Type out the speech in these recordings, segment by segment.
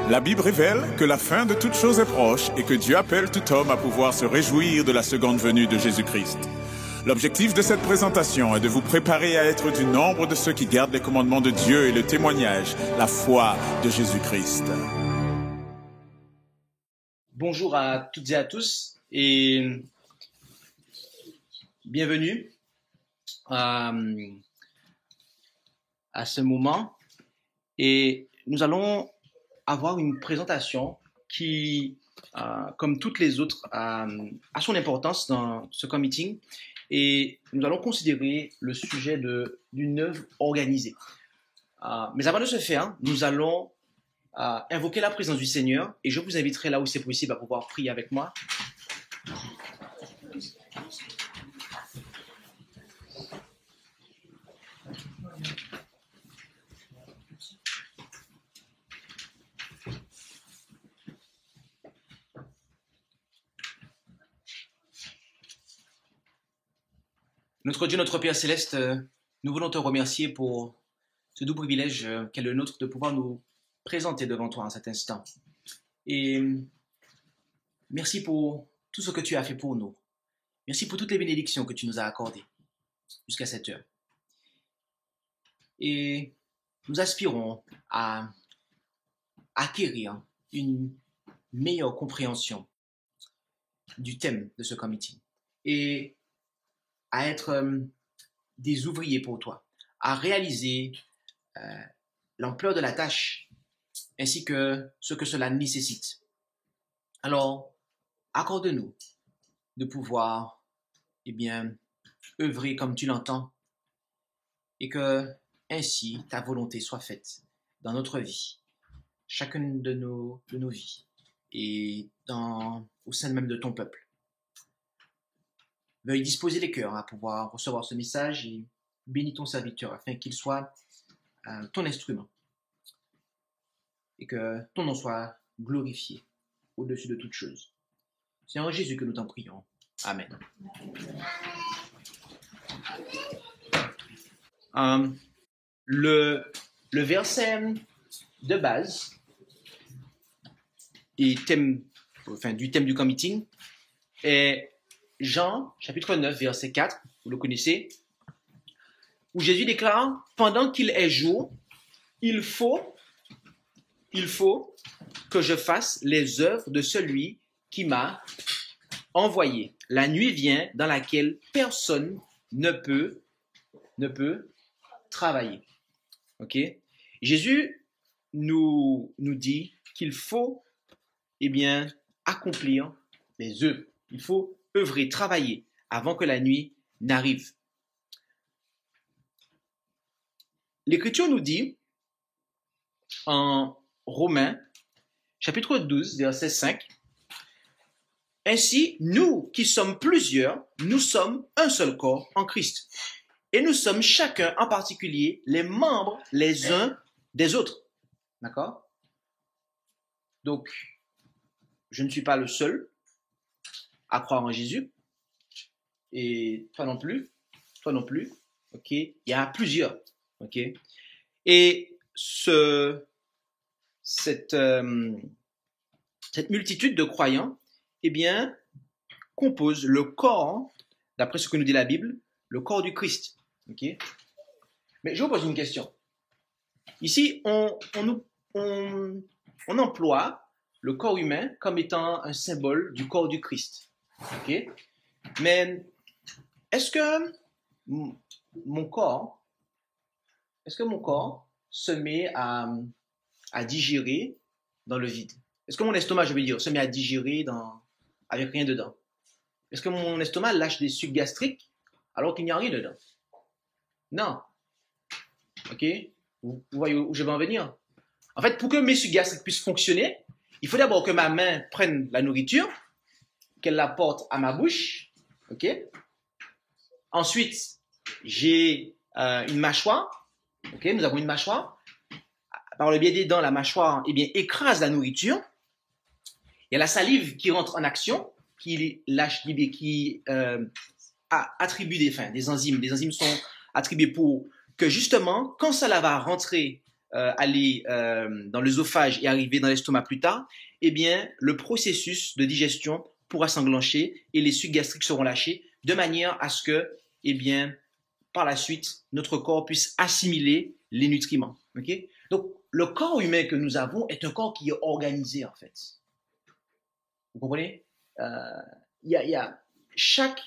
La Bible révèle que la fin de toute chose est proche et que Dieu appelle tout homme à pouvoir se réjouir de la seconde venue de Jésus-Christ. L'objectif de cette présentation est de vous préparer à être du nombre de ceux qui gardent les commandements de Dieu et le témoignage, la foi de Jésus-Christ. Bonjour à toutes et à tous et bienvenue à ce moment. Et nous allons avoir une présentation qui, comme toutes les autres, a son importance dans ce committing. Et nous allons considérer le sujet d'une œuvre organisée. Mais avant de ce faire, nous allons invoquer la présence du Seigneur et je vous inviterai là où c'est possible à pouvoir prier avec moi. Notre Dieu, notre Père Céleste, nous voulons te remercier pour ce doux privilège qu'est le nôtre de pouvoir nous présenter devant toi en cet instant. Et merci pour tout ce que tu as fait pour nous. Merci pour toutes les bénédictions que tu nous as accordées jusqu'à cette heure. Et nous aspirons à acquérir une meilleure compréhension du thème de ce comité et à être des ouvriers pour toi, à réaliser l'ampleur de la tâche ainsi que ce que cela nécessite. Alors, accorde-nous de pouvoir, œuvrer comme tu l'entends et que ainsi ta volonté soit faite dans notre vie, chacune de nos vies et au sein même de ton peuple. Veuille disposer les cœurs à pouvoir recevoir ce message et bénis ton serviteur afin qu'il soit ton instrument et que ton nom soit glorifié au-dessus de toute chose. C'est en Jésus que nous t'en prions. Amen. Le verset de base et du thème du committing est Jean, chapitre 9, verset 4, vous le connaissez, où Jésus déclare, pendant qu'il est jour, il faut que je fasse les œuvres de celui qui m'a envoyé. La nuit vient dans laquelle personne ne peut travailler. Ok? Jésus nous dit qu'il faut, accomplir les œuvres. Il faut œuvrer, travailler avant que la nuit n'arrive. L'Écriture nous dit en Romains, chapitre 12, verset 5, « Ainsi, nous qui sommes plusieurs, nous sommes un seul corps en Christ. Et nous sommes chacun en particulier les membres les uns des autres. » D'accord? Donc, je ne suis pas le seul à croire en Jésus. Et toi non plus. Ok? Il y a plusieurs. Ok? Et cette multitude de croyants, compose le corps, d'après ce que nous dit la Bible, le corps du Christ. Ok? Mais je vous pose une question. Ici, on emploie le corps humain comme étant un symbole du corps du Christ. Ok? Mais est-ce que mon corps se met à digérer dans le vide? Est-ce que mon estomac, se met à digérer avec rien dedans? Est-ce que mon estomac lâche des sucs gastriques alors qu'il n'y a rien dedans? Non. Ok? Vous voyez où je veux en venir? En fait, pour que mes sucs gastriques puissent fonctionner, il faut d'abord que ma main prenne la nourriture, qu'elle la porte à ma bouche. Ok? Ensuite, j'ai une mâchoire. Ok? Nous avons une mâchoire. Par le biais des dents, la mâchoire écrase la nourriture. Il y a la salive qui rentre en action, qui attribue des enzymes. Des enzymes sont attribuées pour que justement, quand cela va rentrer aller dans l'œsophage et arriver dans l'estomac plus tard, eh bien, le processus de digestion pourra s'enclencher et les sucs gastriques seront lâchés de manière à ce que, eh bien, par la suite, notre corps puisse assimiler les nutriments. Okay? Donc, le corps humain que nous avons est un corps qui est organisé, en fait. Vous comprenez? Chaque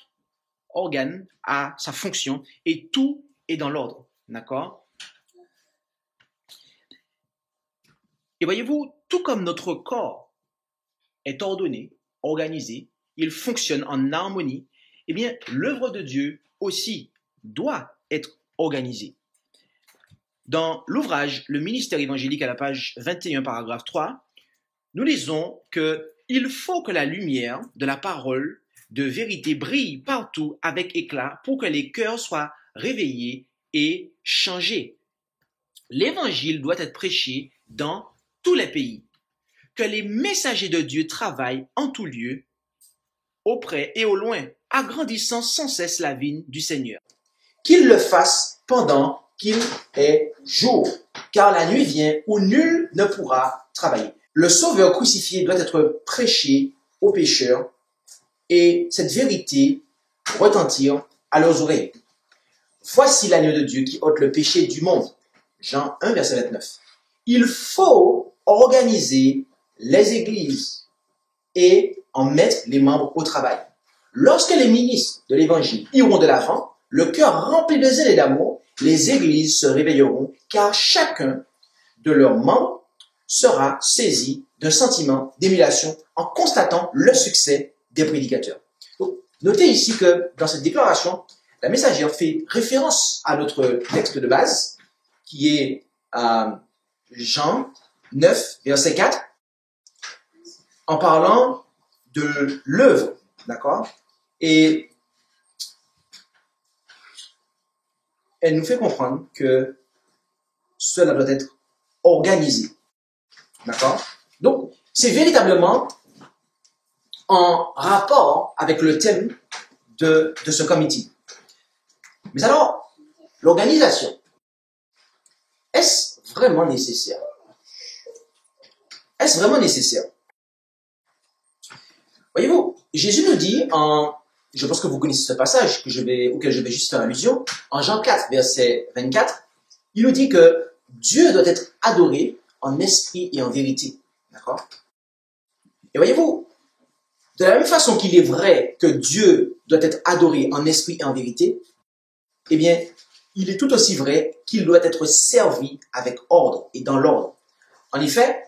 organe a sa fonction et tout est dans l'ordre. D'accord? Et voyez-vous, tout comme notre corps est ordonné, organisé, il fonctionne en harmonie, eh bien, l'œuvre de Dieu aussi doit être organisée. Dans l'ouvrage Le ministère évangélique à la page 21, paragraphe 3, nous lisons qu'il faut que la lumière de la parole de vérité brille partout avec éclat pour que les cœurs soient réveillés et changés. L'évangile doit être prêché dans tous les pays, que les messagers de Dieu travaillent en tout lieu, auprès et au loin, agrandissant sans cesse la vigne du Seigneur. Qu'ils le fassent pendant qu'il est jour, car la nuit vient où nul ne pourra travailler. Le Sauveur crucifié doit être prêché aux pécheurs et cette vérité retentir à leurs oreilles. Voici l'agneau de Dieu qui ôte le péché du monde. Jean 1, verset 29. Il faut organiser les églises et en mettre les membres au travail. Lorsque les ministres de l'évangile iront de l'avant, le cœur rempli de zèle et d'amour, les églises se réveilleront car chacun de leurs membres sera saisi d'un sentiment d'émulation en constatant le succès des prédicateurs. Donc, notez ici que dans cette déclaration, la messagère fait référence à notre texte de base qui est Jean 9, verset 4, en parlant de l'œuvre, d'accord? Et elle nous fait comprendre que cela doit être organisé, d'accord? Donc, c'est véritablement en rapport avec le thème de ce comité. Mais alors, l'organisation, est-ce vraiment nécessaire? Est-ce vraiment nécessaire? Voyez-vous, Jésus nous dit je pense que vous connaissez ce passage auquel je vais juste faire allusion, en Jean 4, verset 24, il nous dit que Dieu doit être adoré en esprit et en vérité. D'accord? Et voyez-vous, de la même façon qu'il est vrai que Dieu doit être adoré en esprit et en vérité, eh bien, il est tout aussi vrai qu'il doit être servi avec ordre et dans l'ordre. En effet,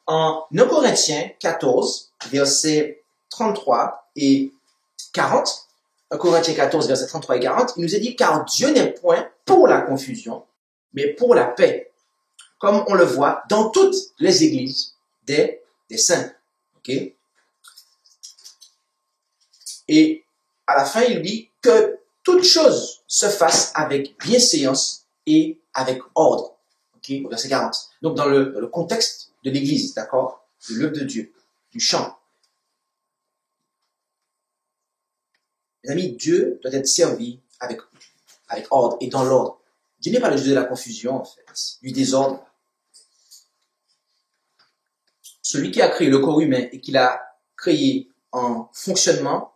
en 1 Corinthiens 14, versets 33 et 40, 1 Corinthiens 14, versets 33 et 40, il nous est dit « Car Dieu n'est point pour la confusion, mais pour la paix, comme on le voit dans toutes les églises des saints. » Okay? Et à la fin, il dit que toute chose se fasse avec bienséance et avec ordre. Okay? Au verset 40. Donc, dans le contexte de l'église, d'accord? De l'œuvre de Dieu, du chant. Mes amis, Dieu doit être servi avec ordre et dans l'ordre. Dieu n'est pas le Dieu de la confusion, en fait, du désordre. Celui qui a créé le corps humain et qui l'a créé en fonctionnement,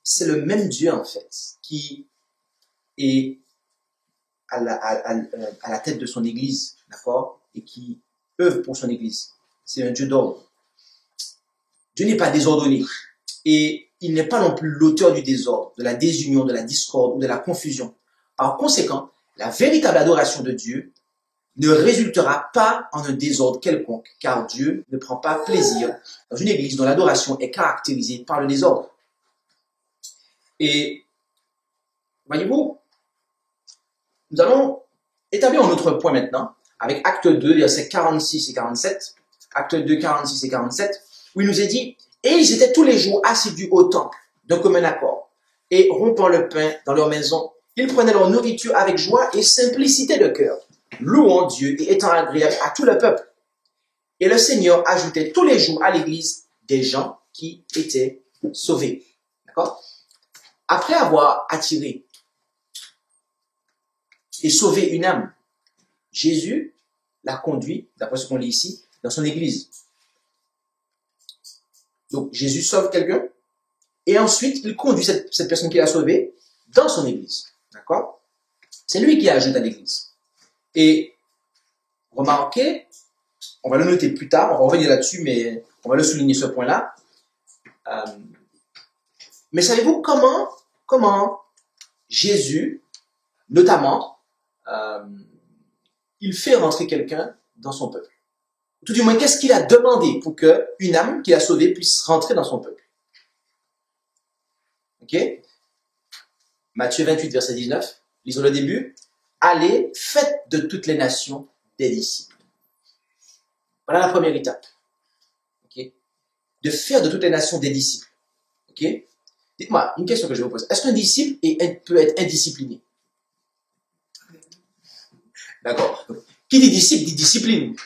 c'est le même Dieu, en fait, qui est à la tête de son église, d'accord, et qui œuvre pour son église. C'est un Dieu d'ordre. Dieu n'est pas désordonné. Et il n'est pas non plus l'auteur du désordre, de la désunion, de la discorde ou de la confusion. Par conséquent, la véritable adoration de Dieu ne résultera pas en un désordre quelconque, car Dieu ne prend pas plaisir dans une église dont l'adoration est caractérisée par le désordre. Et, voyez-vous, nous allons établir un autre point maintenant, avec Acte 2, versets 46 et 47. Acte 2, 46 et 47, où il nous est dit « Et ils étaient tous les jours assidus au temple, d'un commun accord, et rompant le pain dans leur maison, ils prenaient leur nourriture avec joie et simplicité de cœur, louant Dieu et étant agréables à tout le peuple. Et le Seigneur ajoutait tous les jours à l'église des gens qui étaient sauvés. » D'accord? Après avoir attiré et sauvé une âme, Jésus l'a conduit, d'après ce qu'on lit ici, dans son église. Donc, Jésus sauve quelqu'un, et ensuite, il conduit cette personne qu'il a sauvée dans son église. D'accord? C'est lui qui ajoute à l'église. Et remarquez, on va le noter plus tard, on va revenir là-dessus, mais on va le souligner ce point-là. Mais savez-vous comment Jésus, notamment, il fait rentrer quelqu'un dans son peuple? Tout du moins, qu'est-ce qu'il a demandé pour qu'une âme qu'il a sauvée puisse rentrer dans son peuple? Ok? Matthieu 28, verset 19. Lisons le début. Allez, faites de toutes les nations des disciples. Voilà la première étape. Ok? De faire de toutes les nations des disciples. Ok? Dites-moi, une question que je vous pose. Est-ce qu'un disciple peut être indiscipliné? D'accord? Qui dit disciple dit discipline.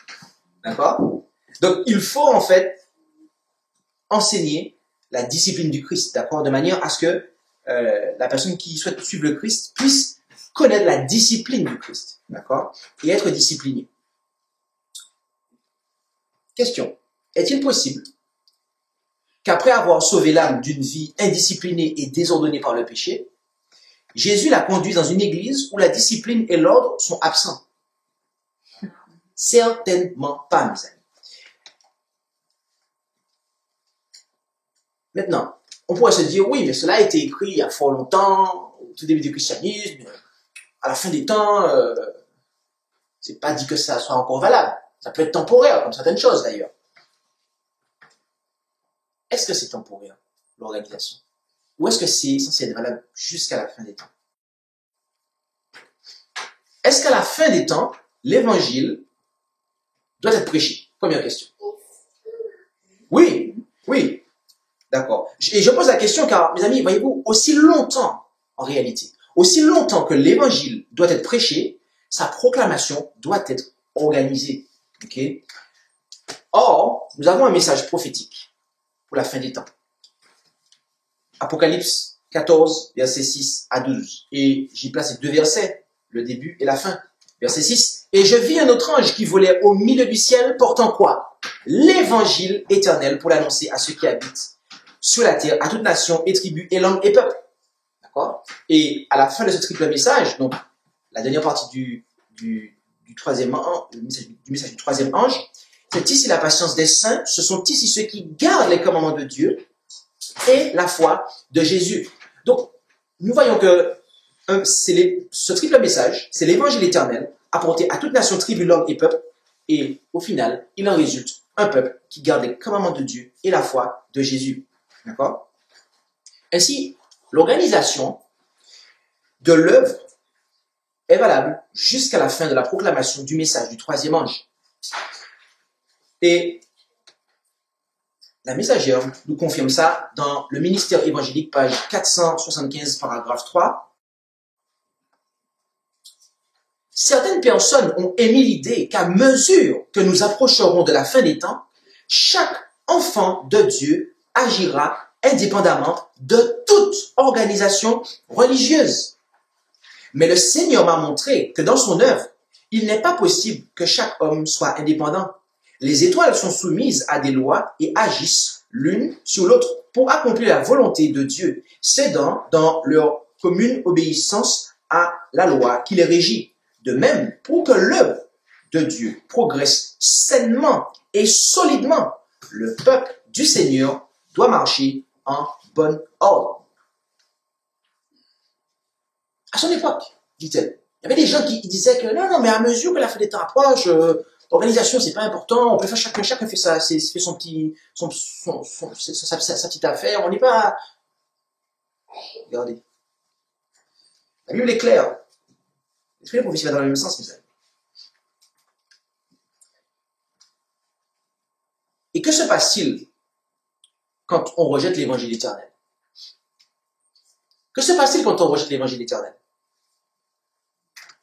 D'accord? Donc, il faut en fait enseigner la discipline du Christ, d'accord? De manière à ce que la personne qui souhaite suivre le Christ puisse connaître la discipline du Christ, d'accord? Et être discipliné. Question. Est-il possible qu'après avoir sauvé l'âme d'une vie indisciplinée et désordonnée par le péché, Jésus la conduit dans une église où la discipline et l'ordre sont absents? Certainement pas, mes amis. Maintenant, on pourrait se dire, oui, mais cela a été écrit il y a fort longtemps, au tout début du christianisme, à la fin des temps, c'est pas dit que ça soit encore valable. Ça peut être temporaire, comme certaines choses d'ailleurs. Est-ce que c'est temporaire, l'organisation? Ou est-ce que c'est censé être valable jusqu'à la fin des temps? Est-ce qu'à la fin des temps, l'évangile doit être prêché? Première question. Oui, oui. D'accord. Et je pose la question car, mes amis, voyez-vous, aussi longtemps, en réalité, aussi longtemps que l'évangile doit être prêché, sa proclamation doit être organisée. Ok? Or, nous avons un message prophétique pour la fin des temps. Apocalypse 14, versets 6 à 12. Et j'y place ces deux versets, le début et la fin. Verset 6. Et je vis un autre ange qui volait au milieu du ciel, portant quoi? L'évangile éternel pour l'annoncer à ceux qui habitent sur la terre, à toute nation et tribu et langue et peuple. D'accord? Et à la fin de ce triple message, donc la dernière partie du troisième ange, du message du troisième ange, c'est ici la patience des saints, ce sont ici ceux qui gardent les commandements de Dieu et la foi de Jésus. Donc, nous voyons que ce triple message, c'est l'évangile éternel apporté à toute nation, tribu, langue et peuple, et au final, il en résulte un peuple qui garde les commandements de Dieu et la foi de Jésus. D'accord? Ainsi, l'organisation de l'œuvre est valable jusqu'à la fin de la proclamation du message du troisième ange. Et la messagère nous confirme ça dans le ministère évangélique, page 475, paragraphe 3. Certaines personnes ont émis l'idée qu'à mesure que nous approcherons de la fin des temps, chaque enfant de Dieu agira indépendamment de toute organisation religieuse. Mais le Seigneur m'a montré que dans son œuvre, il n'est pas possible que chaque homme soit indépendant. Les étoiles sont soumises à des lois et agissent l'une sur l'autre pour accomplir la volonté de Dieu, cédant dans leur commune obéissance à la loi qui les régit. De même, pour que l'œuvre de Dieu progresse sainement et solidement, le peuple du Seigneur doit marcher en bon ordre. À son époque, dit-elle, il y avait des gens qui disaient que non, mais à mesure que la fin des temps approche, l'organisation c'est pas important, on peut faire chacun fait ça, fait sa petite affaire, on n'est pas. Regardez, la Bible est claire. L'esprit de prophétie va dans le même sens, mes amis. Et que se passe-t-il quand on rejette l'évangile éternel? Que se passe-t-il quand on rejette l'évangile éternel?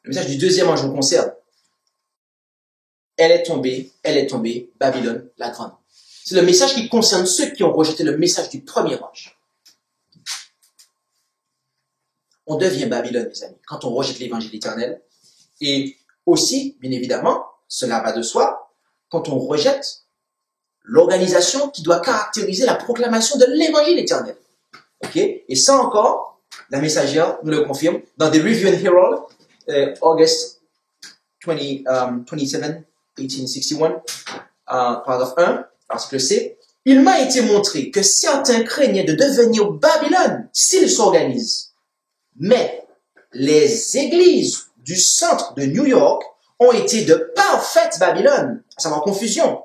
Le message du deuxième ange nous concerne. Elle est tombée, Babylone la grande. C'est le message qui concerne ceux qui ont rejeté le message du premier ange. On devient Babylone, mes amis, quand on rejette l'évangile éternel. Et aussi, bien évidemment, cela va de soi quand on rejette l'organisation qui doit caractériser la proclamation de l'évangile éternel. Ok? Et ça encore, la messagère nous le confirme dans The Review and Herald, August 27, 1861, paragraphe 1, article C. Il m'a été montré que certains craignaient de devenir Babylone s'ils s'organisent. Mais les églises du centre de New York ont été de parfaites Babylone, à savoir confusion.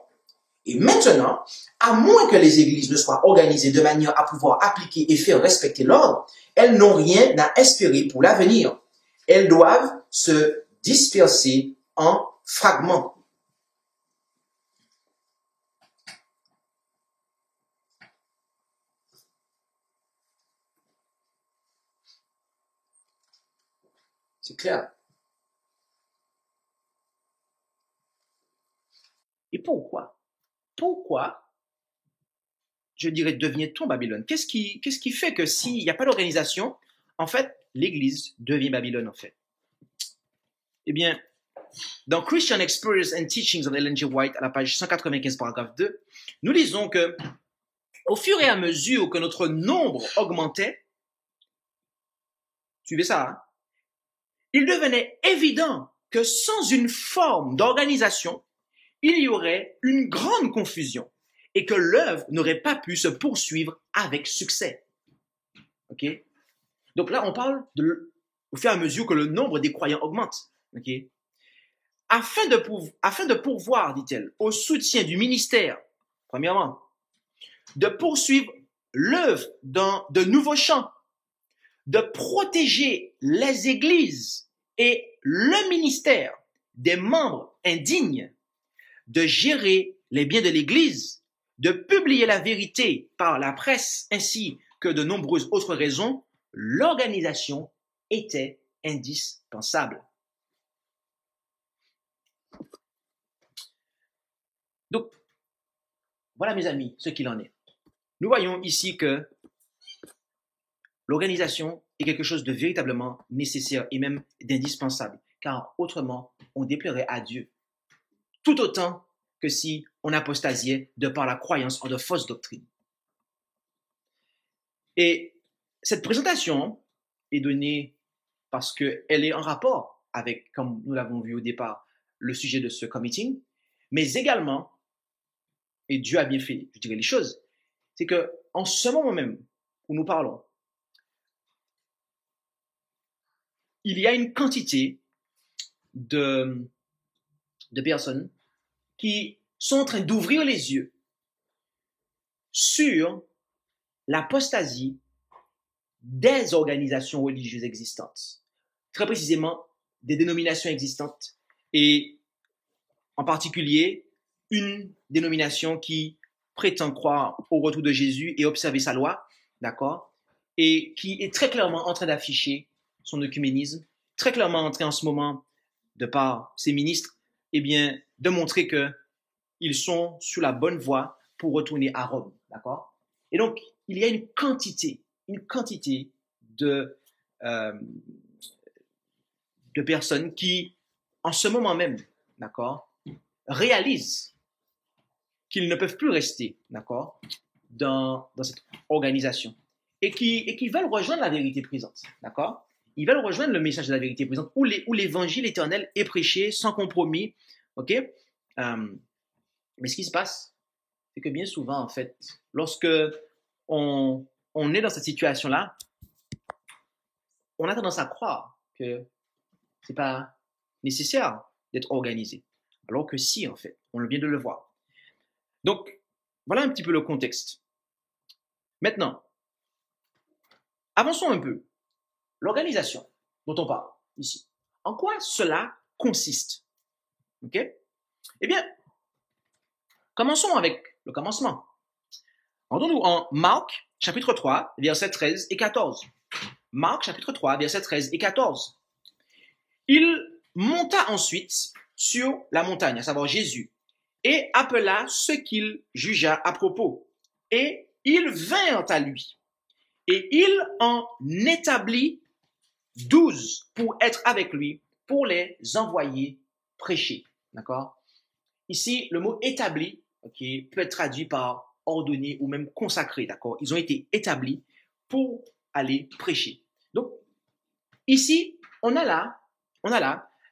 Et maintenant, à moins que les églises ne soient organisées de manière à pouvoir appliquer et faire respecter l'ordre, elles n'ont rien à espérer pour l'avenir. Elles doivent se disperser en fragments. C'est clair. Et pourquoi? Pourquoi, je dirais, devient-on Babylone? Qu'est-ce qui fait que s'il n'y a pas d'organisation, en fait, l'Église devient Babylone, en fait? Eh bien, dans Christian Experience and Teachings of Ellen G. White, à la page 195, paragraphe 2, nous lisons que, au fur et à mesure que notre nombre augmentait, suivez ça, hein, il devenait évident que sans une forme d'organisation, il y aurait une grande confusion et que l'œuvre n'aurait pas pu se poursuivre avec succès. Ok? Donc là, on parle au fur et à mesure que le nombre des croyants augmente. Ok? Afin de pourvoir, dit-elle, au soutien du ministère, premièrement, de poursuivre l'œuvre dans de nouveaux champs, de protéger les églises et le ministère des membres indignes, de gérer les biens de l'Église, de publier la vérité par la presse, ainsi que de nombreuses autres raisons, l'organisation était indispensable. Donc, voilà mes amis, ce qu'il en est. Nous voyons ici que l'organisation est quelque chose de véritablement nécessaire et même d'indispensable, car autrement, on déplairait à Dieu. Tout autant que si on apostasiait de par la croyance en de fausses doctrines. Et cette présentation est donnée parce qu'elle est en rapport avec, comme nous l'avons vu au départ, le sujet de ce committee, mais également, et Dieu a bien fait, je dirais les choses, c'est que en ce moment même où nous parlons, il y a une quantité de personnes qui sont en train d'ouvrir les yeux sur l'apostasie des organisations religieuses existantes, très précisément des dénominations existantes, et en particulier une dénomination qui prétend croire au retour de Jésus et observer sa loi, d'accord, et qui est très clairement en train d'afficher son œcuménisme, très clairement en train en ce moment, de par ses ministres, eh bien, de montrer qu'ils sont sur la bonne voie pour retourner à Rome, d'accord? Et donc, il y a une quantité de personnes qui, en ce moment même, d'accord, réalisent qu'ils ne peuvent plus rester, d'accord, dans cette organisation et qui veulent rejoindre la vérité présente, d'accord? Ils veulent rejoindre le message de la vérité présente où l'évangile éternel est prêché sans compromis, ok? Mais ce qui se passe, c'est que bien souvent, en fait, lorsque on est dans cette situation-là, on a tendance à croire que c'est pas nécessaire d'être organisé. Alors que si, en fait, on vient de le voir. Donc, voilà un petit peu le contexte. Maintenant, avançons un peu. L'organisation dont on parle ici. En quoi cela consiste? Ok? Eh bien, commençons avec le commencement. Rendons-nous en Marc, chapitre 3, versets 13 et 14. Marc, chapitre 3, versets 13 et 14. Il monta ensuite sur la montagne, à savoir Jésus, et appela ceux qu'il jugea à propos. Et ils vinrent à lui. Et il en établit 12 pour être avec lui, pour les envoyer prêcher. D'accord? Ici, le mot établi, ok, peut être traduit par ordonné ou même consacré. D'accord? Ils ont été établis pour aller prêcher. Donc, ici, on a là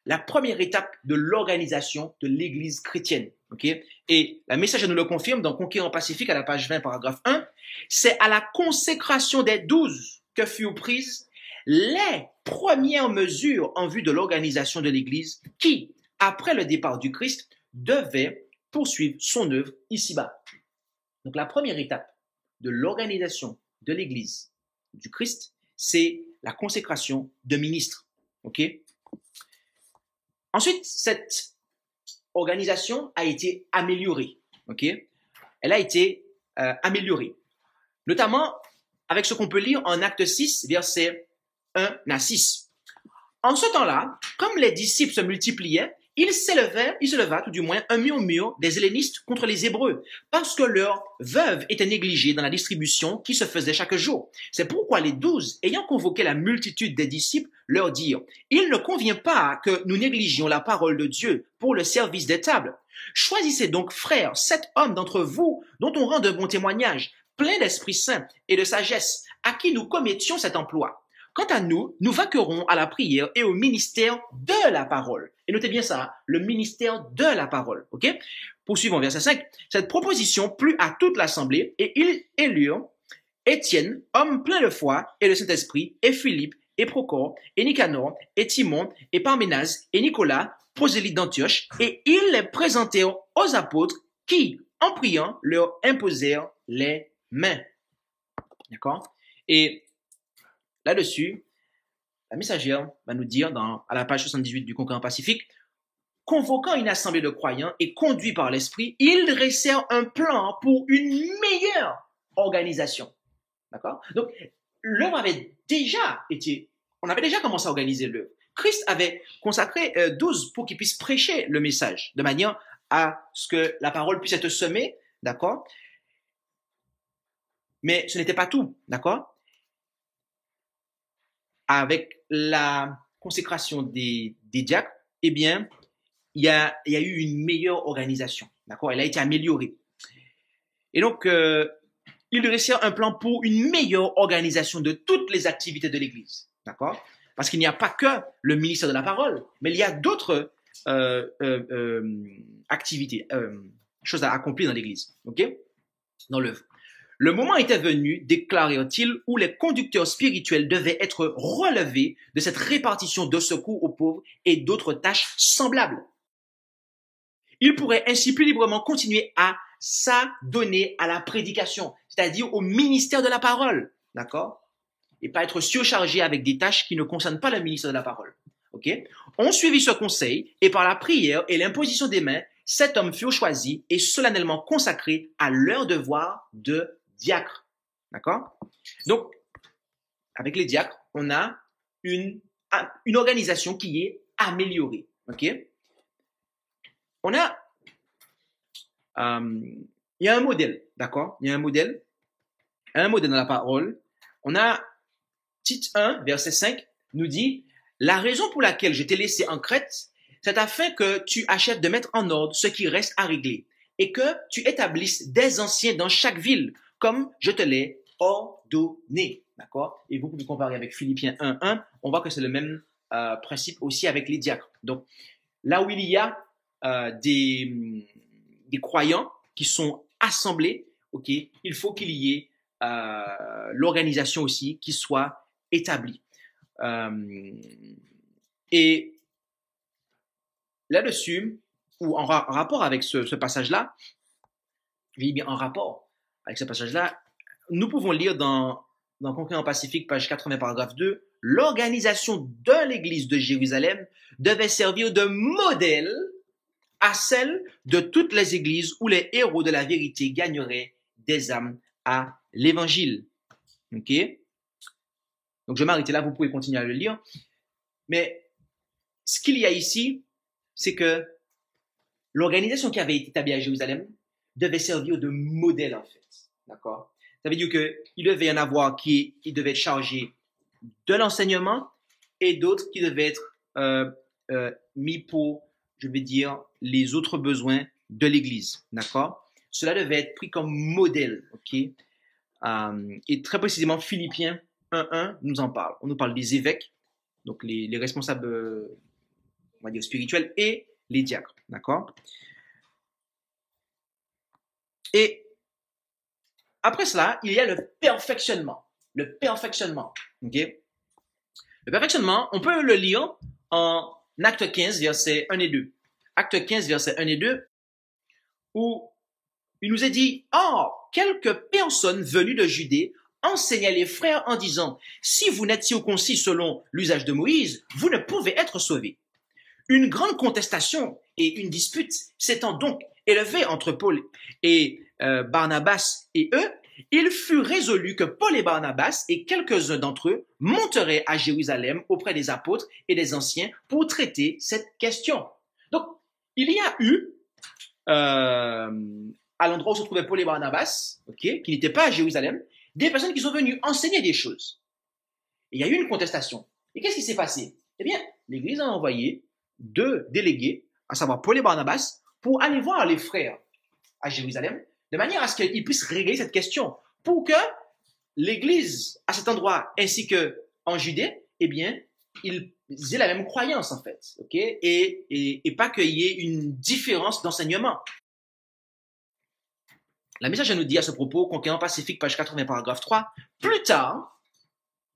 la première étape de l'organisation de l'Église chrétienne. Okay? Et la message nous le confirme dans Conquérant Pacifique à la page 20, paragraphe 1. C'est à la consécration des 12 que furent prises les premières mesures en vue de l'organisation de l'Église qui, après le départ du Christ, devait poursuivre son œuvre ici-bas. Donc la première étape de l'organisation de l'Église du Christ, c'est la consécration de ministres. Ok? Ensuite, cette organisation a été améliorée. Ok? Elle a été améliorée. Notamment avec ce qu'on peut lire en Acte 6, versets 1 à 6. En ce temps-là, comme les disciples se multipliaient, il s'éleva tout du moins un murmure des hellénistes contre les Hébreux, parce que leurs veuves étaient négligées dans la distribution qui se faisait chaque jour. C'est pourquoi les 12, ayant convoqué la multitude des disciples, leur dirent: il ne convient pas que nous négligions la parole de Dieu pour le service des tables. Choisissez donc, frères, 7 hommes d'entre vous dont on rend de bons témoignages, pleins d'Esprit Saint et de sagesse, à qui nous commettions cet emploi. Quant à nous, nous vaquerons à la prière et au ministère de la parole. Et notez bien ça, le ministère de la parole. Ok? Poursuivons verset 5. Cette proposition plut à toute l'assemblée et ils élurent Étienne, homme plein de foi et de Saint-Esprit, et Philippe, et Procore, et Nicanor, et Timon, et Parménas, et Nicolas, prosélytes d'Antioche, et ils les présentèrent aux apôtres qui, en priant, leur imposèrent les mains. D'accord? Et là-dessus, la messagère va nous dire à la page 78 du Conquérant Pacifique: convoquant une assemblée de croyants et conduits par l'Esprit, ils dressèrent un plan pour une meilleure organisation. D'accord? Donc, l'œuvre avait déjà on avait déjà commencé à organiser l'œuvre. Christ avait consacré 12 pour qu'ils puissent prêcher le message, de manière à ce que la parole puisse être semée, d'accord? Mais ce n'était pas tout, d'accord? Avec la consécration des diacres, eh bien, il y a eu une meilleure organisation, d'accord? Elle a été améliorée. Et donc, il dressèrent un plan pour une meilleure organisation de toutes les activités de l'Église, d'accord? Parce qu'il n'y a pas que le ministère de la parole, mais il y a d'autres activités, choses à accomplir dans l'Église, ok? Dans l'œuvre. Le moment était venu, déclarèrent-ils, où les conducteurs spirituels devaient être relevés de cette répartition de secours aux pauvres et d'autres tâches semblables. Ils pourraient ainsi plus librement continuer à s'adonner à la prédication, c'est-à-dire au ministère de la parole, d'accord? Et pas être surchargés avec des tâches qui ne concernent pas le ministère de la parole, ok? On suivit ce conseil et par la prière et l'imposition des mains, 7 hommes furent choisis et solennellement consacrés à leur devoir de diacre. D'accord? Donc, avec les diacres, on a une organisation qui est améliorée. OK? On a, il y a un modèle, d'accord? Il y a un modèle dans la parole. On a Tite 1, verset 5, nous dit: la raison pour laquelle je t'ai laissé en Crète, c'est afin que tu achèves de mettre en ordre ce qui reste à régler et que tu établisses des anciens dans chaque ville, comme je te l'ai ordonné. D'accord? Et vous pouvez comparer avec Philippiens 1:1, on voit que c'est le même principe aussi avec les diacres. Donc, là où il y a des croyants qui sont assemblés, ok, il faut qu'il y ait l'organisation aussi qui soit établie. Et là-dessus, ou en rapport avec ce passage-là, je dis bien en rapport avec ce passage-là, nous pouvons lire dans Conquérant Pacifique, page 80, paragraphe 2, l'organisation de l'Église de Jérusalem devait servir de modèle à celle de toutes les églises où les héros de la vérité gagneraient des âmes à l'Évangile. Ok? Donc je m'arrête là, vous pouvez continuer à le lire. Mais ce qu'il y a ici, c'est que l'organisation qui avait été établie à Jérusalem devait servir de modèle, en fait. D'accord? Ça veut dire qu'il devait y en avoir qui devaient être chargés de l'enseignement et d'autres qui devaient être mis pour je vais dire, les autres besoins de l'Église, d'accord? Cela devait être pris comme modèle, ok? Et très précisément, Philippiens 1.1 nous en parle. On nous parle des évêques, donc les responsables, on va dire, spirituels, et les diacres, d'accord? Et après cela, il y a le perfectionnement. Le perfectionnement, ok? Le perfectionnement, on peut le lire en Acte 15, versets 1 et 2. Acte 15, versets 1 et 2, où il nous est dit, « Or, quelques personnes venues de Judée enseignaient les frères en disant, « Si vous n'êtes circoncis selon l'usage de Moïse, vous ne pouvez être sauvés. » Une grande contestation et une dispute s'étant donc élevée entre Paul et Barnabas et eux, il fut résolu que Paul et Barnabas et quelques-uns d'entre eux monteraient à Jérusalem auprès des apôtres et des anciens pour traiter cette question. Donc, il y a eu, à l'endroit où se trouvaient Paul et Barnabas, qui n'étaient pas à Jérusalem, des personnes qui sont venues enseigner des choses. Et il y a eu une contestation. Et qu'est-ce qui s'est passé? Eh bien, l'Église a envoyé 2 délégués, à savoir Paul et Barnabas, pour aller voir les frères à Jérusalem, de manière à ce qu'ils puissent régler cette question, pour que l'Église, à cet endroit, ainsi qu'en Judée, eh bien, ils aient la même croyance, en fait, et pas qu'il y ait une différence d'enseignement. La message nous dit à ce propos, Conquérant Pacifique, page 80, paragraphe 3, plus tard,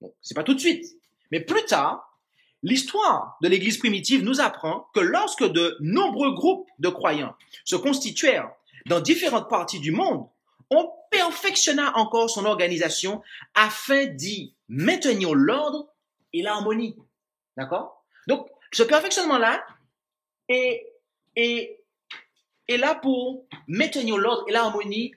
bon, c'est pas tout de suite, mais plus tard, l'histoire de l'Église primitive nous apprend que lorsque de nombreux groupes de croyants se constituèrent dans différentes parties du monde, on perfectionna encore son organisation afin d'y maintenir l'ordre et l'harmonie. D'accord? Donc, ce perfectionnement-là est là pour maintenir l'ordre et l'harmonie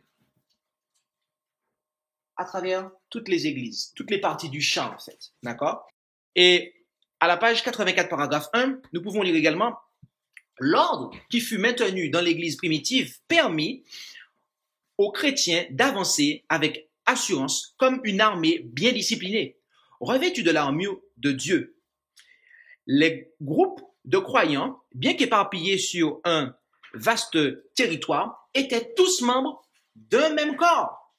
à travers toutes les églises, toutes les parties du champ, en fait. D'accord? Et à la page 84, paragraphe 1, nous pouvons lire également « L'ordre qui fut maintenu dans l'église primitive permit aux chrétiens d'avancer avec assurance comme une armée bien disciplinée, revêtue de l'armure de Dieu. Les groupes de croyants, bien qu'éparpillés sur un vaste territoire, étaient tous membres d'un même corps.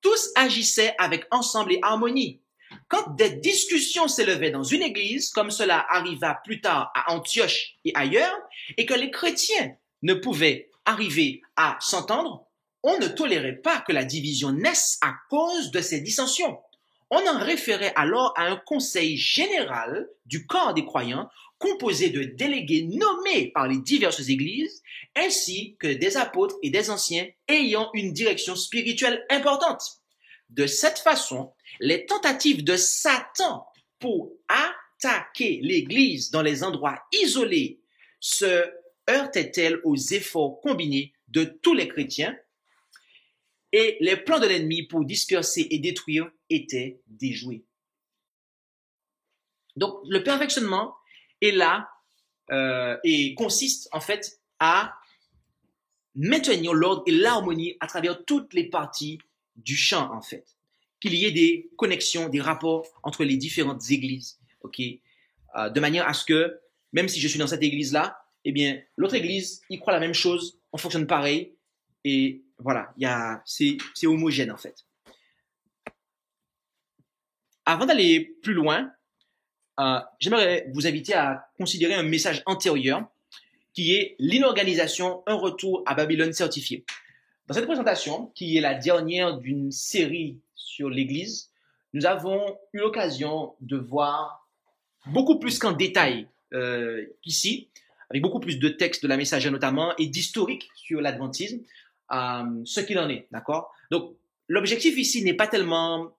Tous agissaient avec ensemble et harmonie. Quand des discussions s'élevaient dans une église, comme cela arriva plus tard à Antioche et ailleurs, et que les chrétiens ne pouvaient arriver à s'entendre, on ne tolérait pas que la division naisse à cause de ces dissensions. On en référait alors à un conseil général du corps des croyants, composé de délégués nommés par les diverses églises, ainsi que des apôtres et des anciens ayant une direction spirituelle importante. De cette façon, les tentatives de Satan pour attaquer l'Église dans les endroits isolés se heurtaient-elles aux efforts combinés de tous les chrétiens et les plans de l'ennemi pour disperser et détruire étaient déjoués. Donc, le perfectionnement est là et consiste en fait à maintenir l'ordre et l'harmonie à travers toutes les parties du champ, en fait. Qu'il y ait des connexions, des rapports entre les différentes églises, de manière à ce que, même si je suis dans cette église-là, eh bien, l'autre église, ils croient la même chose, on fonctionne pareil, et voilà, c'est homogène, en fait. Avant d'aller plus loin, j'aimerais vous inviter à considérer un message antérieur, qui est l'inorganisation, un retour à Babylone certifié. Dans cette présentation, qui est la dernière d'une série sur l'Église, nous avons eu l'occasion de voir beaucoup plus qu'en détail qu'ici, avec beaucoup plus de textes de la Messagère notamment, et d'historique sur l'adventisme, ce qu'il en est, d'accord? Donc, l'objectif ici n'est pas tellement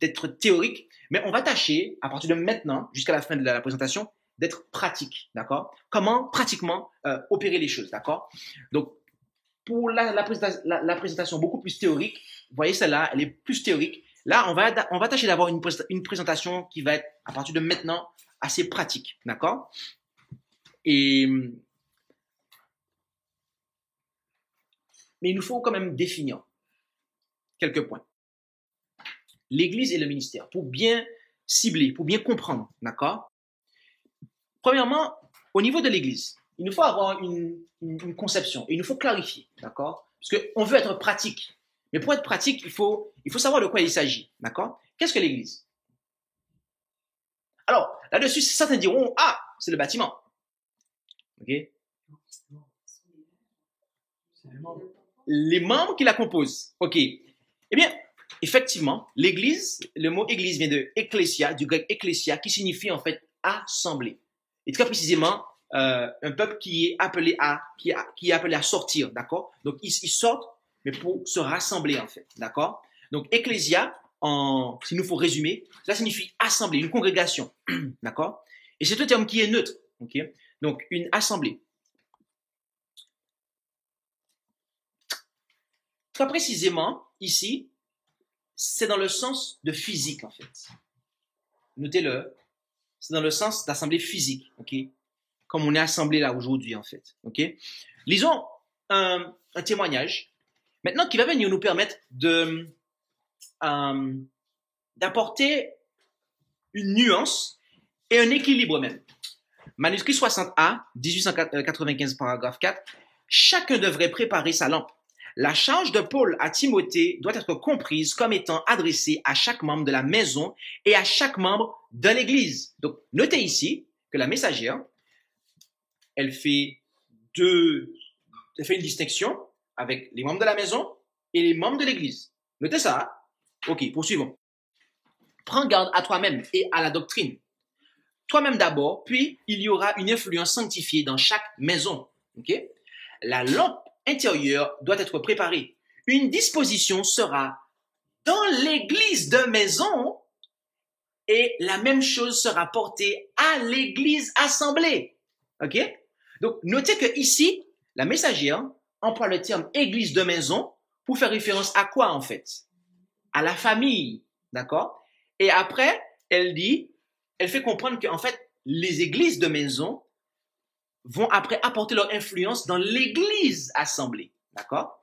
d'être théorique, mais on va tâcher, à partir de maintenant, jusqu'à la fin de la présentation, d'être pratique, d'accord? Comment pratiquement opérer les choses, d'accord? Donc, pour la présentation beaucoup plus théorique, vous voyez celle-là, elle est plus théorique. Là, on va tâcher d'avoir une présentation qui va être, à partir de maintenant, assez pratique, d'accord? Mais il nous faut quand même définir quelques points. L'Église et le ministère, pour bien cibler, pour bien comprendre, d'accord? Premièrement, au niveau de l'Église, il nous faut avoir une conception, et il nous faut clarifier, d'accord? Parce qu'on veut être pratique. Mais pour être pratique, il faut savoir de quoi il s'agit, d'accord? Qu'est-ce que l'Église? Alors, là-dessus, certains diront, ah, c'est le bâtiment. Ok? Les membres qui la composent. Ok. Eh bien, effectivement, l'Église, le mot Église vient de ecclésia, du grec ecclésia, qui signifie en fait assemblée. Et très précisément, un peuple qui est appelé à sortir, d'accord? Donc, ils sortent, mais pour se rassembler, en fait, d'accord? Donc, ecclésia, s'il nous faut résumer, ça signifie assemblée, une congrégation, d'accord? Et c'est un terme qui est neutre, ok? Donc, une assemblée. Très précisément, ici, c'est dans le sens de physique, en fait. Notez-le, c'est dans le sens d'assemblée physique, ok? Comme on est assemblé là aujourd'hui, en fait, ok? Lisons un témoignage, maintenant, qui va venir nous permettre d'apporter une nuance et un équilibre même. Manuscrit 60A, 1895, paragraphe 4. Chacun devrait préparer sa lampe. La charge de Paul à Timothée doit être comprise comme étant adressée à chaque membre de la maison et à chaque membre de l'Église. Donc, notez ici que la messagère, elle fait une distinction avec les membres de la maison et les membres de l'Église. Notez ça. Ok, poursuivons. Prends garde à toi-même et à la doctrine. Toi-même d'abord, puis il y aura une influence sanctifiée dans chaque maison. Okay? La lampe intérieure doit être préparée. Une disposition sera dans l'église de maison et la même chose sera portée à l'église assemblée. Ok? Donc, notez que ici, la messagère emploie le terme église de maison pour faire référence à quoi en fait? À la famille. D'accord? Et après, elle fait comprendre qu'en fait, les églises de maison vont après apporter leur influence dans l'église assemblée. D'accord?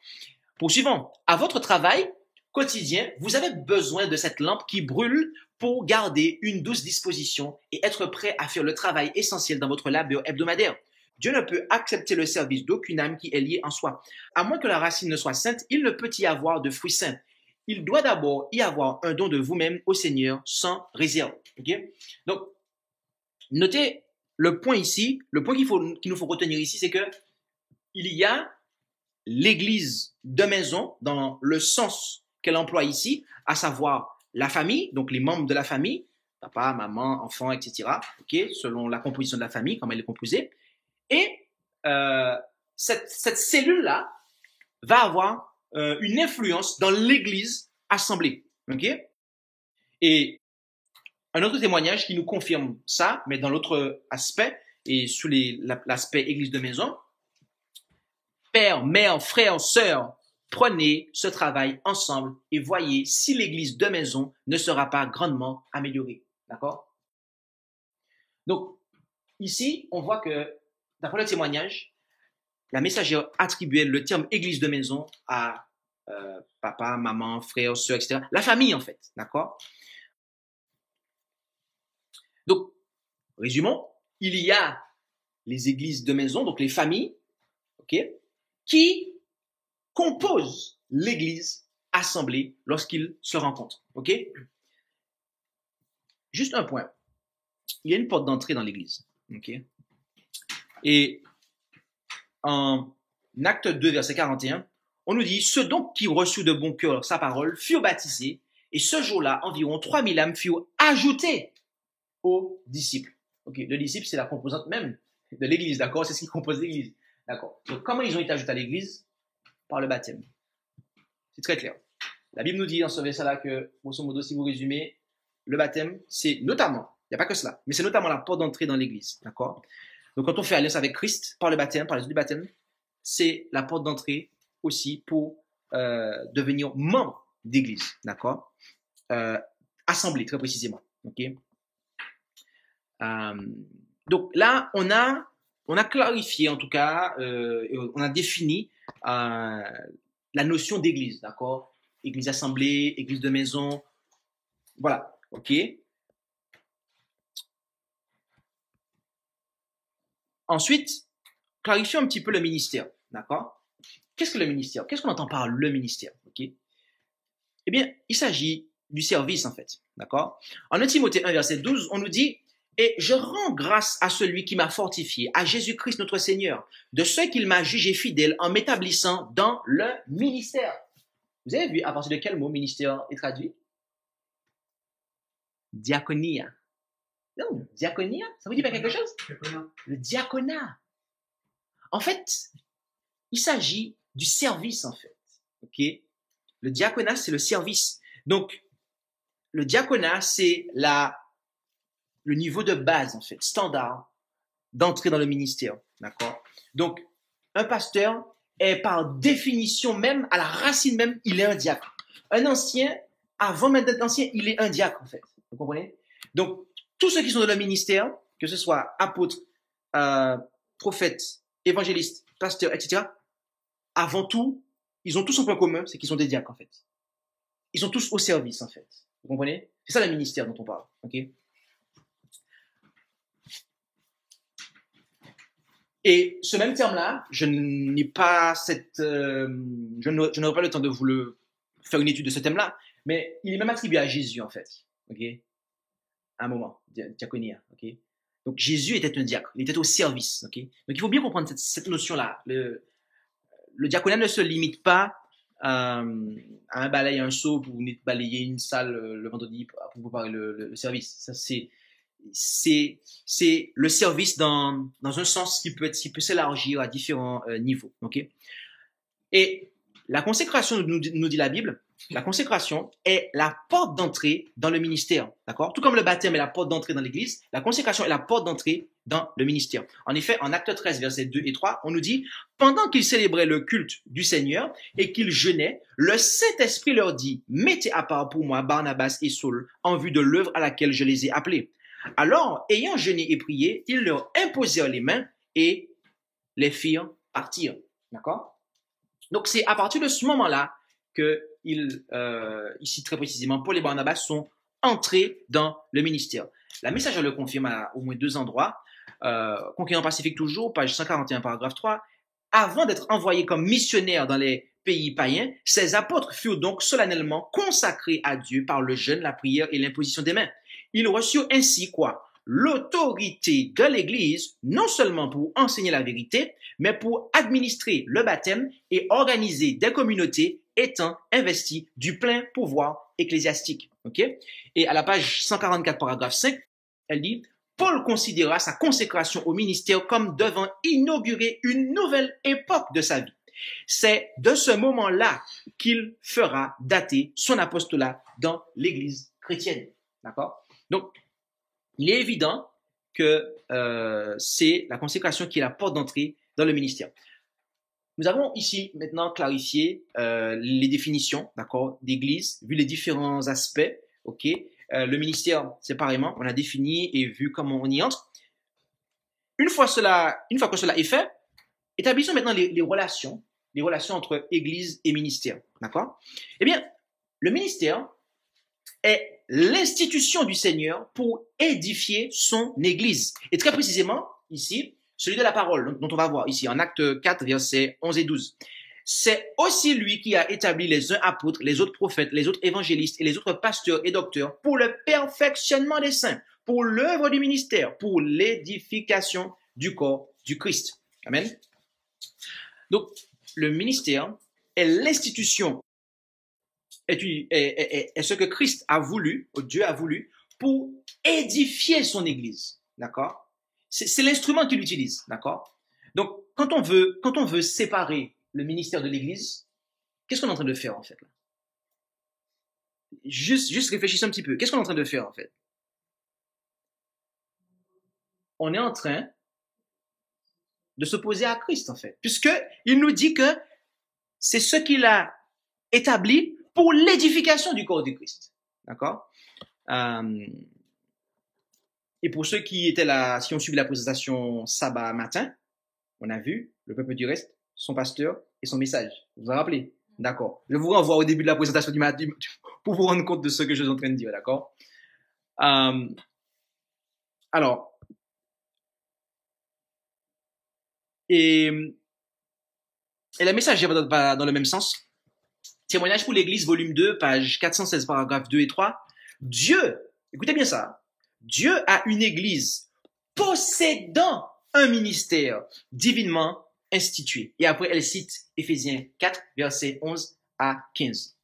Poursuivons. À votre travail quotidien, vous avez besoin de cette lampe qui brûle pour garder une douce disposition et être prêt à faire le travail essentiel dans votre labeur hebdomadaire. Dieu ne peut accepter le service d'aucune âme qui est liée en soi. À moins que la racine ne soit sainte, il ne peut y avoir de fruits saints. Il doit d'abord y avoir un don de vous-même au Seigneur sans réserve. Okay? Donc, notez le point ici, le point qu'il nous faut retenir ici, c'est que il y a l'église de maison dans le sens qu'elle emploie ici, à savoir la famille, donc les membres de la famille, papa, maman, enfant, etc., okay, selon la composition de la famille, comment elle est composée. Et cette cellule-là va avoir une influence dans l'église assemblée. Okay? Et un autre témoignage qui nous confirme ça, mais dans l'autre aspect, et sous l'aspect église de maison, père, mère, frère, sœur, prenez ce travail ensemble et voyez si l'église de maison ne sera pas grandement améliorée. D'accord? Donc, ici, on voit que, d'après le témoignage, la messagère attribuait le terme église de maison à papa, maman, frère, sœur, etc. La famille, en fait. D'accord? Donc, résumons, il y a les églises de maison, donc les familles, ok, qui composent l'église assemblée lorsqu'ils se rencontrent. Ok? Juste un point. Il y a une porte d'entrée dans l'église. Ok? Et en Acte 2, verset 41, on nous dit, ceux donc qui reçurent de bon cœur sa parole furent baptisés, et ce jour-là, environ 3000 âmes furent ajoutées aux disciples. Ok, le disciple, c'est la composante même de l'église, d'accord? C'est ce qui compose l'église, d'accord? Donc, comment ils ont été ajoutés à l'église? Par le baptême. C'est très clair. La Bible nous dit dans ce verset-là que, grosso modo, si vous résumez, le baptême, c'est notamment, il n'y a pas que cela, mais c'est notamment la porte d'entrée dans l'église, d'accord? Donc, quand on fait alliance avec Christ, par le baptême, par les eaux du baptême, c'est la porte d'entrée aussi pour devenir membre d'église, d'accord? Assemblée, très précisément, ok? Donc là, on a clarifié, en tout cas, on a défini la notion d'église, d'accord? Église assemblée, église de maison, voilà, ok? Ensuite, clarifions un petit peu le ministère, d'accord? Qu'est-ce que le ministère? Qu'est-ce qu'on entend par le ministère? Ok? Eh bien, il s'agit du service, en fait, d'accord? En 1 Timothée 1, verset 12, on nous dit « Et je rends grâce à celui qui m'a fortifié, à Jésus-Christ notre Seigneur, de ce qu'il m'a jugé fidèle en m'établissant dans le ministère. » Vous avez vu à partir de quel mot ministère est traduit? Diaconia. Non, diaconia, ça vous dit pas quelque chose? Le diaconat. En fait, il s'agit du service, en fait. Ok? Le diaconat, c'est le service. Donc, le diaconat, c'est le niveau de base, en fait, standard d'entrer dans le ministère. D'accord? Donc, un pasteur est par définition même, à la racine même, il est un diacre. Un ancien, avant même d'être ancien, il est un diacre, en fait. Vous comprenez? Donc, tous ceux qui sont dans le ministère, que ce soit apôtres, prophètes, évangélistes, pasteurs, etc., avant tout, ils ont tous un point commun, c'est qu'ils sont des diacres, en fait. Ils sont tous au service, en fait. Vous comprenez? C'est ça le ministère dont on parle. Ok? Et ce même terme-là, je n'ai pas je n'aurai pas le temps de vous faire une étude de ce thème-là, mais il est même attribué à Jésus, en fait. Ok? À un moment, diaconia. Ok? Donc Jésus était un diacre, il était au service. Ok? Donc il faut bien comprendre cette notion-là. Le diaconat ne se limite pas à un balai, un seau pour balayer une salle le vendredi pour préparer le service. Ça, c'est le service dans un sens qui peut s'élargir à différents niveaux. Okay? Et la consécration, nous dit la Bible, la consécration est la porte d'entrée dans le ministère. D'accord? Tout comme le baptême est la porte d'entrée dans l'église, la consécration est la porte d'entrée dans le ministère. En effet, en Acte 13, versets 2 et 3, on nous dit « Pendant qu'ils célébraient le culte du Seigneur et qu'ils jeûnaient, le Saint-Esprit leur dit « Mettez à part pour moi Barnabas et Saul en vue de l'œuvre à laquelle je les ai appelés. » Alors, ayant jeûné et prié, ils leur imposèrent les mains et les firent partir. D'accord? Donc, c'est à partir de ce moment-là que ici très précisément, Paul et Barnabas sont entrés dans le ministère. La Messager le confirme à au moins 2 endroits. Conquérant Pacifique toujours, page 141, paragraphe 3. Avant d'être envoyés comme missionnaires dans les pays païens, ces apôtres furent donc solennellement consacrés à Dieu par le jeûne, la prière et l'imposition des mains. Ils reçurent ainsi quoi? L'autorité de l'Église, non seulement pour enseigner la vérité, mais pour administrer le baptême et organiser des communautés étant investies du plein pouvoir ecclésiastique. Okay? Et à la page 144, paragraphe 5, elle dit « Paul considéra sa consécration au ministère comme devant inaugurer une nouvelle époque de sa vie. C'est de ce moment-là qu'il fera dater son apostolat dans l'Église chrétienne. » D'accord? Donc, il est évident que c'est la consécration qui est la porte d'entrée dans le ministère. Nous avons ici maintenant clarifié les définitions, d'accord, d'église, vu les différents aspects, ok. Le ministère, séparément, on a défini et vu comment on y entre. Une fois que cela est fait, établissons maintenant les relations entre église et ministère, d'accord. Eh bien, le ministère est l'institution du Seigneur pour édifier son église. Et très précisément, ici, celui de la parole, dont on va voir ici en Acte 4, versets 11 et 12. C'est aussi lui qui a établi les uns apôtres, les autres prophètes, les autres évangélistes et les autres pasteurs et docteurs pour le perfectionnement des saints, pour l'œuvre du ministère, pour l'édification du corps du Christ. Amen. Donc, le ministère est l'institution, est ce que Christ a voulu, Dieu a voulu, pour édifier son église. D'accord? C'est l'instrument qu'il utilise, d'accord? Donc, quand on veut séparer le ministère de l'Église, qu'est-ce qu'on est en train de faire, en fait, là? Juste réfléchissez un petit peu. Qu'est-ce qu'on est en train de faire, en fait? On est en train de s'opposer à Christ, en fait, puisqu'il nous dit que c'est ce qu'il a établi pour l'édification du corps du Christ, d'accord? Et pour ceux qui étaient là, qui ont suivi la présentation sabbat matin, on a vu le peuple du reste, son pasteur et son message. Vous vous en rappelez? D'accord. Je vous renvoie au début de la présentation du matin pour vous rendre compte de ce que je suis en train de dire, d'accord? Alors, Et le message va dans le même sens. Témoignage pour l'Église, volume 2, page 416, paragraphes 2 et 3. Dieu, écoutez bien ça, Dieu a une Église possédant un ministère divinement institué. Et après, elle cite Éphésiens 4, versets 11 à 15.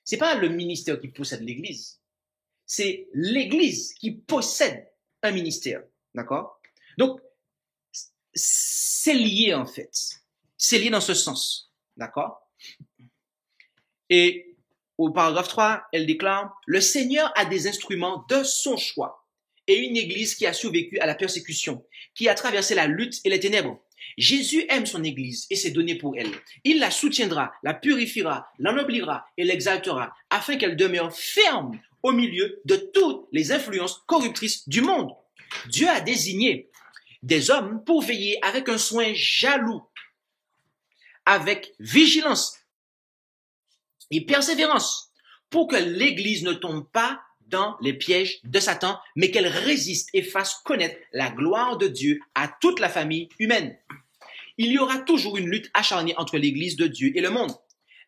C'est pas le ministère qui possède l'Église, c'est l'Église qui possède un ministère. D'accord? Donc, c'est lié en fait. C'est lié dans ce sens. D'accord? Et au paragraphe 3, elle déclare « Le Seigneur a des instruments de son choix et une Église qui a survécu à la persécution, qui a traversé la lutte et les ténèbres. Jésus aime son Église et s'est donné pour elle. Il la soutiendra, la purifiera, l'ennoblira et l'exaltera afin qu'elle demeure ferme au milieu de toutes les influences corruptrices du monde. Dieu a désigné des hommes pour veiller avec un soin jaloux, avec vigilance et persévérance, pour que l'Église ne tombe pas dans les pièges de Satan, mais qu'elle résiste et fasse connaître la gloire de Dieu à toute la famille humaine. Il y aura toujours une lutte acharnée entre l'Église de Dieu et le monde.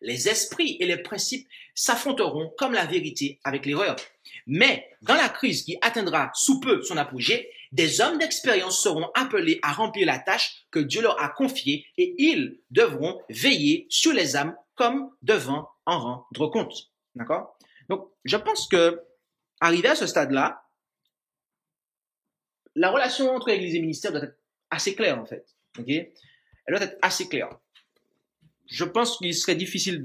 Les esprits et les principes s'affronteront comme la vérité avec l'erreur. Mais dans la crise qui atteindra sous peu son apogée, des hommes d'expérience seront appelés à remplir la tâche que Dieu leur a confiée et ils devront veiller sur les âmes comme devant en rendre compte. D'accord? Donc, je pense que, arrivé à ce stade-là, la relation entre Église et ministère doit être assez claire, en fait. Ok? Elle doit être assez claire. Je pense qu'il serait difficile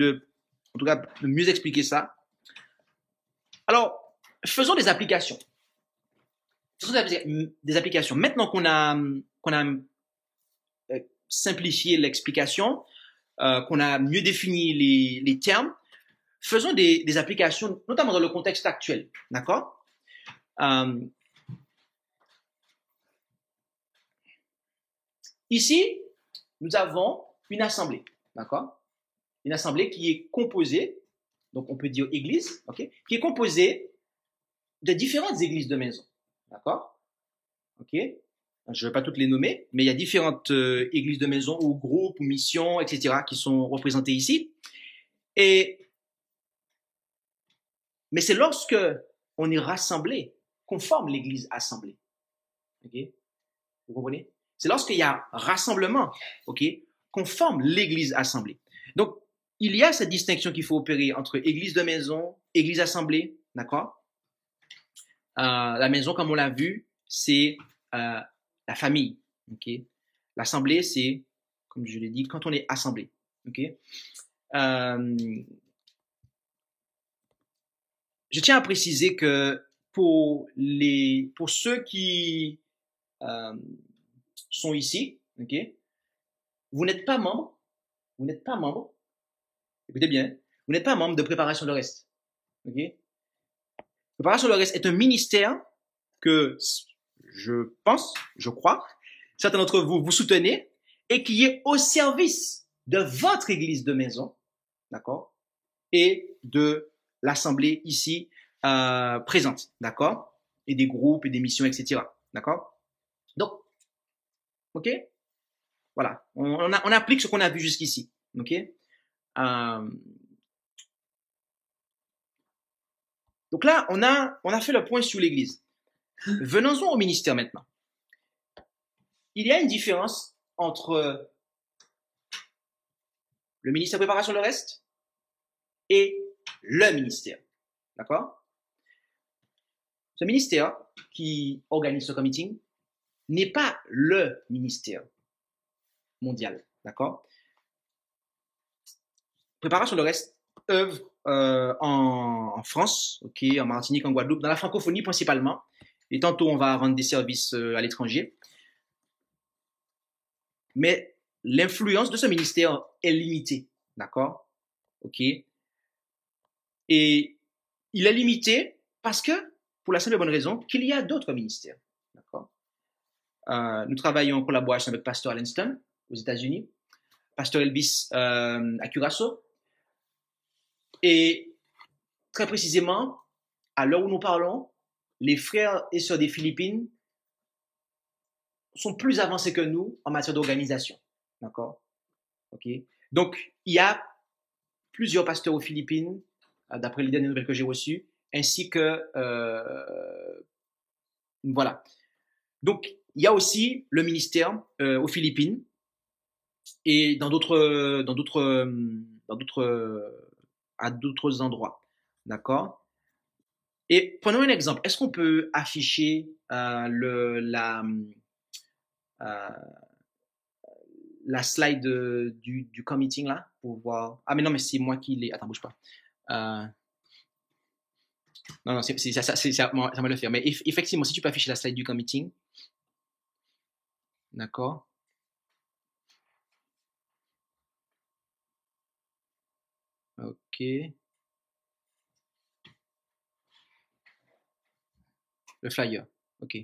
en tout cas, de mieux expliquer ça. Alors, faisons des applications. Faisons des applications. Maintenant qu'on a simplifié l'explication, qu'on a mieux défini les termes, faisons des applications, notamment dans le contexte actuel. D'accord? Ici, nous avons une assemblée. D'accord? Une assemblée qui est composée, donc on peut dire église, ok, qui est composée de différentes églises de maison. D'accord? Ok? Je ne vais pas toutes les nommer, mais il y a différentes églises de maison ou groupes ou missions, etc., qui sont représentées ici. Mais c'est lorsque on est rassemblé qu'on forme l'église assemblée. Ok? Vous comprenez? C'est lorsqu'il y a rassemblement, ok, qu'on forme l'église assemblée. Donc, il y a cette distinction qu'il faut opérer entre église de maison, église assemblée, d'accord? La maison, comme on l'a vu, c'est la famille, ok? L'assemblée, c'est, comme je l'ai dit, quand on est assemblé, ok? Je tiens à préciser que pour ceux qui sont ici, ok? Vous n'êtes pas membre, écoutez bien, vous n'êtes pas membre de Préparation de Reste, ok? Préparation de Reste est un ministère que je crois, certains d'entre vous soutenez et qui est au service de votre église de maison, d'accord? Et de l'assemblée ici présente, d'accord? Et des groupes et des missions, etc., d'accord? Donc, ok? Voilà, on applique ce qu'on a vu jusqu'ici, ok? Donc là, on a fait le point sur l'Église. Venons-en au ministère maintenant. Il y a une différence entre le ministère Préparation de Reste et le ministère. D'accord? Ce ministère qui organise ce comité n'est pas le ministère mondial. D'accord? Préparation de Reste œuvre en France, ok, en Martinique, en Guadeloupe, dans la francophonie principalement. Et tantôt, on va rendre des services à l'étranger. Mais l'influence de ce ministère est limitée, d'accord? Ok? Et il est limité parce que, pour la simple et bonne raison, qu'il y a d'autres ministères, d'accord? Nous travaillons en collaboration avec Pasteur Allenston aux États-Unis, Pasteur Elvis à Curaçao, et très précisément, à l'heure où nous parlons, les frères et sœurs des Philippines sont plus avancés que nous en matière d'organisation. D'accord? OK? Donc, il y a plusieurs pasteurs aux Philippines, d'après les dernières nouvelles que j'ai reçues, ainsi que voilà. Donc, il y a aussi le ministère aux Philippines et à d'autres endroits. D'accord? Et prenons un exemple. Est-ce qu'on peut afficher la slide du committing là pour voir. Ah, mais non, mais c'est moi qui l'ai. Attends, bouge pas. Non, c'est ça va le faire. Mais effectivement, si tu peux afficher la slide du committing. D'accord. Ok. Le flyer. Ok.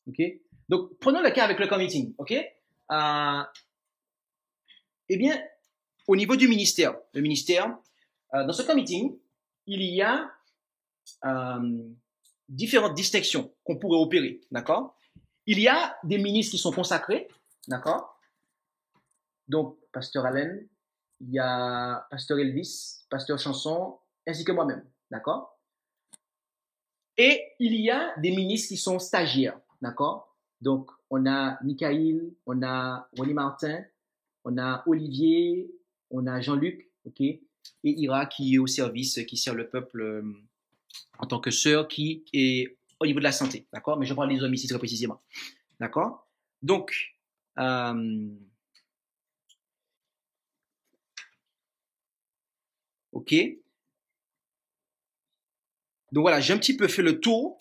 Ok. Donc, prenons le cas avec le committing. Ok. Eh bien, au niveau du ministère, le ministère, dans ce committing, il y a différentes distinctions qu'on pourrait opérer. D'accord. Il y a des ministres qui sont consacrés. D'accord. Donc, Pasteur Allen, il y a Pasteur Elvis, Pasteur Chanson, ainsi que moi-même. D'accord. Et il y a des ministres qui sont stagiaires. D'accord. Donc, on a Michael, on a Ronnie Martin, on a Olivier, on a Jean-Luc, ok, et Ira qui est au service, qui sert le peuple en tant que sœur, qui est au niveau de la santé, d'accord. Mais je parle des hommes ici très précisément, d'accord. Donc, ok. Donc voilà, j'ai un petit peu fait le tour.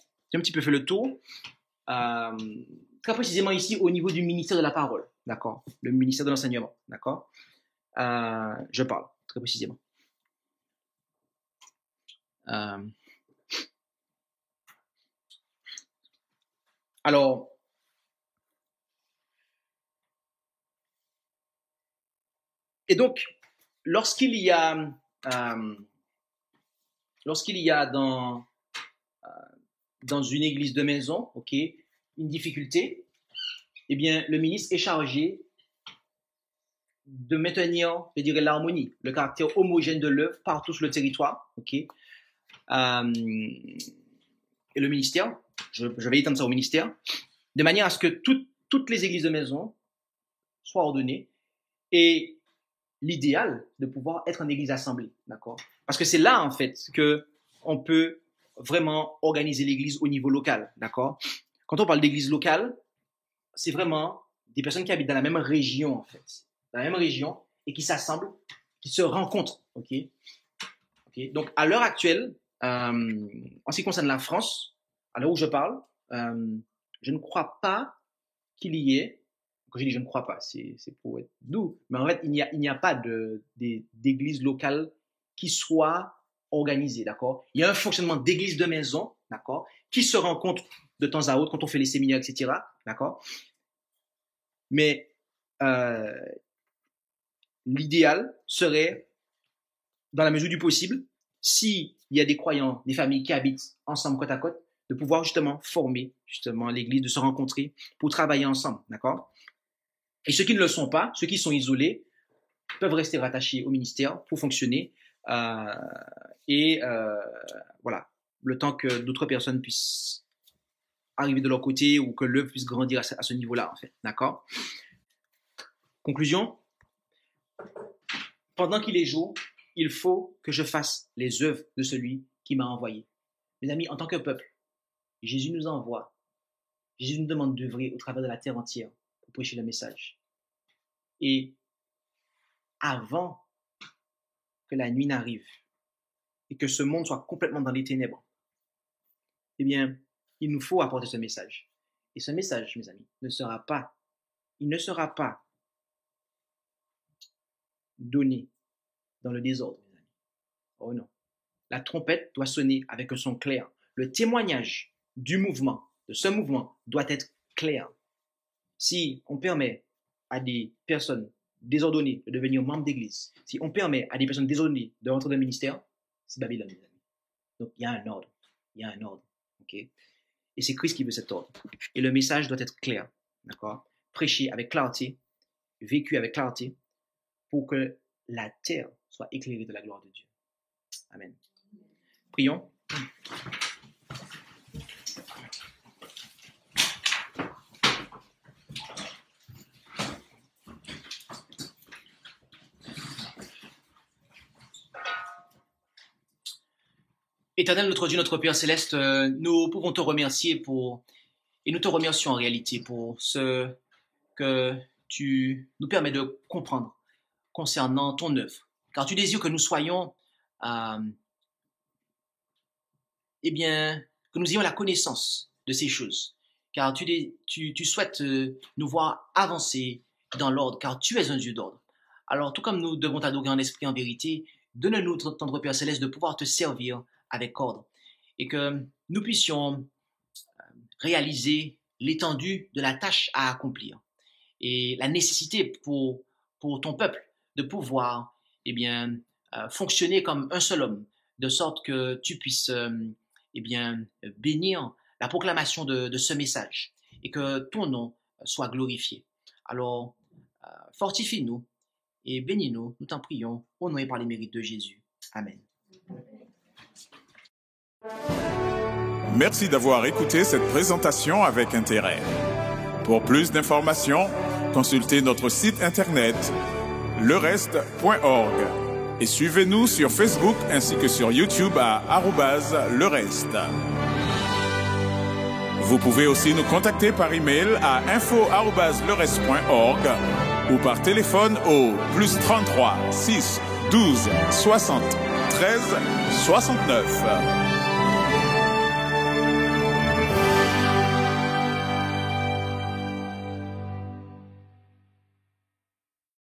Très précisément ici au niveau du ministère de la parole, d'accord, le ministère de l'enseignement, d'accord. Je parle très précisément. Alors, et donc, lorsqu'il y a dans une église de maison, ok, une difficulté, eh bien, le ministre est chargé de maintenir, je dirais, l'harmonie, le caractère homogène de l'œuvre partout sur le territoire, ok. Et le ministère, je vais étendre ça au ministère, de manière à ce que toutes les églises de maison soient ordonnées, et l'idéal de pouvoir être une église assemblée, d'accord. Parce que c'est là, en fait, que on peut vraiment organiser l'église au niveau local, d'accord. Quand on parle d'église locale, c'est vraiment des personnes qui habitent dans la même région, en fait, dans la même région, et qui s'assemblent, qui se rencontrent, ok. Donc, à l'heure actuelle, en ce qui concerne la France, à l'heure où je parle, je ne crois pas qu'il y ait, quand je dis je ne crois pas, c'est pour être doux, mais en fait, il n'y a pas d'église locale qui soit organisée, d'accord. Il y a un fonctionnement d'église de maison, d'accord, qui se rencontre de temps à autre quand on fait les séminaires, etc., d'accord. Mais l'idéal serait, dans la mesure du possible, s'il y a des croyants, des familles qui habitent ensemble côte à côte, de pouvoir justement former justement l'église, de se rencontrer pour travailler ensemble, d'accord. Et ceux qui ne le sont pas, ceux qui sont isolés, peuvent rester rattachés au ministère pour fonctionner voilà, le temps que d'autres personnes puissent arriver de leur côté ou que l'œuvre puisse grandir à ce niveau-là, en fait, d'accord. Conclusion, pendant qu'il est jour, il faut que je fasse les œuvres de celui qui m'a envoyé. Mes amis, en tant que peuple, Jésus nous envoie. Jésus nous demande d'œuvrer au travers de la terre entière pour prêcher le message. Et avant que la nuit n'arrive et que ce monde soit complètement dans les ténèbres, eh bien, il nous faut apporter ce message. Et ce message, mes amis, ne sera pas donné dans le désordre, mes amis. Oh non. La trompette doit sonner avec un son clair. Le témoignage du mouvement, de ce mouvement, doit être clair. Si on permet à des personnes désordonnées de devenir membres d'église, si on permet à des personnes désordonnées de rentrer dans le ministère, c'est Babylone, mes amis. Donc, il y a un ordre. Il y a un ordre. OK? Et c'est Christ qui veut cet ordre. Et le message doit être clair. D'accord? Prêché avec clarté, vécu avec clarté, pour que la terre soit éclairée de la gloire de Dieu. Amen. Prions. Éternel, notre Dieu, notre Père Céleste, nous pouvons te remercier et nous te remercions en réalité pour ce que tu nous permets de comprendre concernant ton œuvre. Car tu désires que nous soyons, que nous ayons la connaissance de ces choses. Car tu souhaites nous voir avancer dans l'ordre, car tu es un Dieu d'ordre. Alors, tout comme nous devons t'adorer en esprit et en vérité, donne-nous, tendre Père Céleste, de pouvoir te servir avec ordre et que nous puissions réaliser l'étendue de la tâche à accomplir et la nécessité pour ton peuple de pouvoir fonctionner comme un seul homme, de sorte que tu puisses bénir la proclamation de ce message et que ton nom soit glorifié. Alors, fortifie-nous et bénis-nous, nous t'en prions, au nom et par les mérites de Jésus. Amen. Merci d'avoir écouté cette présentation avec intérêt. Pour plus d'informations, consultez notre site internet lereste.org et suivez-nous sur Facebook ainsi que sur YouTube à @lereste. Vous pouvez aussi nous contacter par email à info@lereste.org ou par téléphone au +33 6 12 60 13 69.